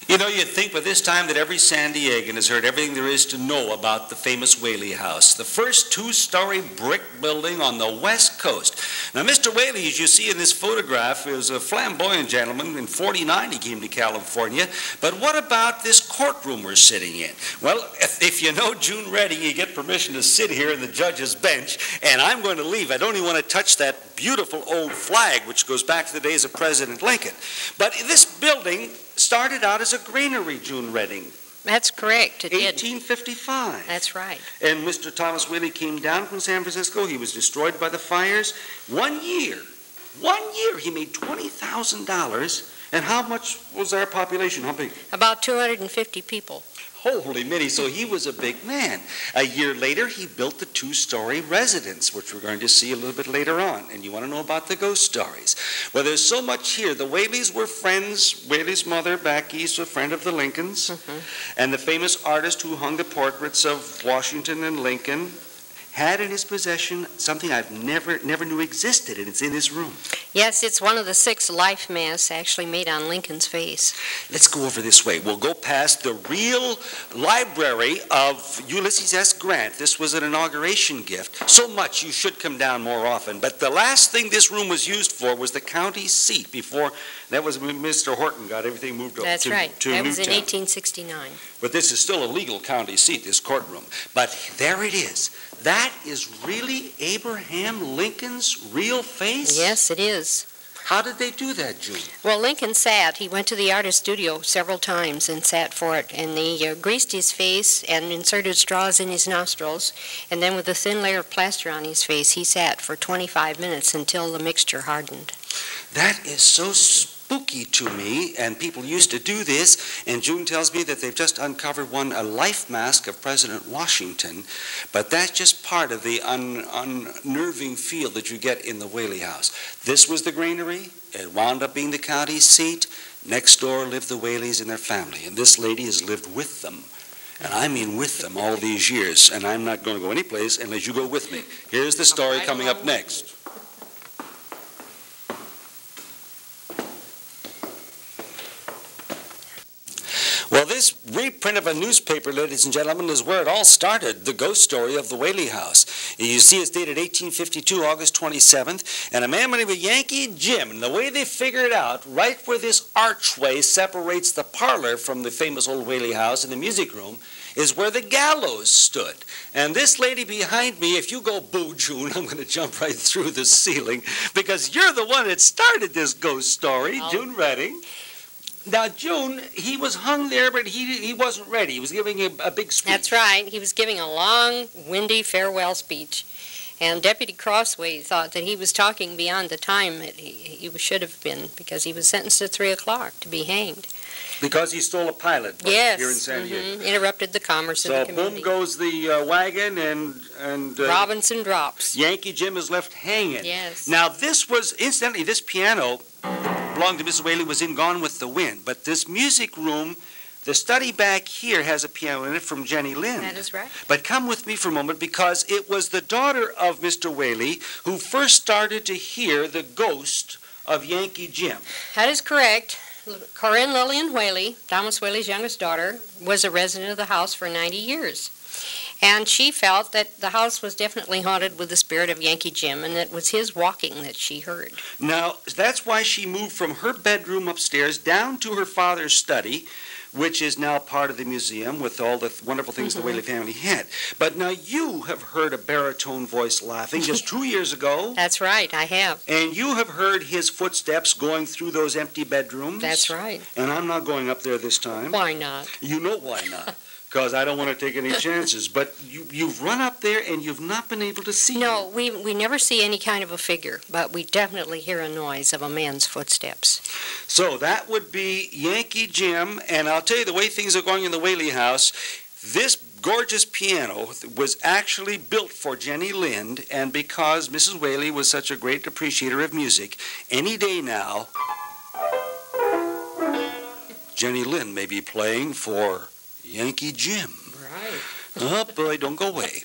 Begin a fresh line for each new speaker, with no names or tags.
You know, you'd think by this time that every San Diegan has heard everything there is to know about the famous Whaley House, the first two-story brick building on the West Coast. Now, Mr. Whaley, as you see in this photograph, is a flamboyant gentleman. In '49, he came to California. But what about this courtroom we're sitting in? Well, if you know June Redding, you get permission to sit here in the judge's bench, and I'm going to leave. I don't even want to touch that beautiful old flag, which goes back to the days of President Lincoln. But this building started out as a granary, June Redding.
That's correct. It did.
1855.
That's right.
And Mr. Thomas Whaley came down from San Francisco. He was destroyed by the fires. 1 year, he made $20,000. And how much was our population? How big?
About 250 people.
Holy Mitty, so he was a big man. A year later, he built the two-story residence, which we're going to see a little bit later on. And you want to know about the ghost stories. Well, there's so much here. The Whaleys were friends. Whaley's mother back east, a friend of the Lincolns. And the famous artist who hung the portraits of Washington and Lincoln had in his possession something I've never knew existed, and it's in this room.
Yes, it's one of the 6 life masks actually made on Lincoln's face.
Let's go over this way. We'll go past the real library of Ulysses S. Grant. This was an inauguration gift. So much you should come down more often. But the last thing this room was used for was the county seat before. That was when Mr. Horton got everything moved over to Newtown.
That's right. That was in 1869.
But this is still a legal county seat, this courtroom. But there it is. That is really Abraham Lincoln's real face?
Yes, it is.
How did they do that, June?
Well, Lincoln sat. He went to the artist studio several times and sat for it. And they greased his face and inserted straws in his nostrils. And then with a thin layer of plaster on his face, he sat for 25 minutes until the mixture hardened.
That is so spooky to me, and people used to do this, and June tells me that they've just uncovered a life mask of President Washington, but that's just part of the unnerving feel that you get in the Whaley House. This was the granary. It wound up being the county seat. Next door lived the Whaleys and their family, and this lady has lived with them. And I mean with them all these years, and I'm not going to go anyplace unless you go with me. Here's the story coming up next. Well, this reprint of a newspaper, ladies and gentlemen, is where it all started, the ghost story of the Whaley House. You see it's dated 1852, August 27th, and a man by the name of Yankee Jim, and the way they figure it out, right where this archway separates the parlor from the famous old Whaley House and the music room, is where the gallows stood. And this lady behind me, if you go boo, June, I'm going to jump right through the ceiling, because you're the one that started this ghost story, June Redding. Now, June, he was hung there, but he wasn't ready. He was giving a big speech.
That's right. He was giving a long, windy farewell speech. And Deputy Crossway thought that he was talking beyond the time that he should have been, because he was sentenced at 3 o'clock to be hanged.
Because he stole a pilot boat here in San Diego.
Interrupted the commerce of the community.
So boom goes the wagon, and
Robinson drops.
Yankee Jim is left hanging.
Yes.
Now, this was, incidentally, this piano belonged to Mrs. Whaley, was in Gone with the Wind. But this music room, the study back here has a piano in it from Jenny Lind.
That is right.
But come with me for a moment, because it was the daughter of Mr. Whaley who first started to hear the ghost of Yankee Jim.
That is correct. Corinne Lillian Whaley, Thomas Whaley's youngest daughter, was a resident of the house for 90 years. And she felt that the house was definitely haunted with the spirit of Yankee Jim, and it was his walking that she heard.
Now, that's why she moved from her bedroom upstairs down to her father's study, which is now part of the museum with all the wonderful things the Whaley family had. But now you have heard a baritone voice laughing just 2 years ago.
That's right, I have.
And you have heard his footsteps going through those empty bedrooms.
That's right.
And I'm not going up there this time.
Why not?
You know why not. Because I don't want to take any chances. But you've run up there and you've not been able to see
No,
him.
we never see any kind of a figure, but we definitely hear a noise of a man's footsteps.
So that would be Yankee Jim. And I'll tell you, the way things are going in the Whaley House, this gorgeous piano was actually built for Jenny Lind. And because Mrs. Whaley was such a great appreciator of music, any day now, Jenny Lind may be playing for Yankee Jim.
Right.
Oh, boy, don't go away.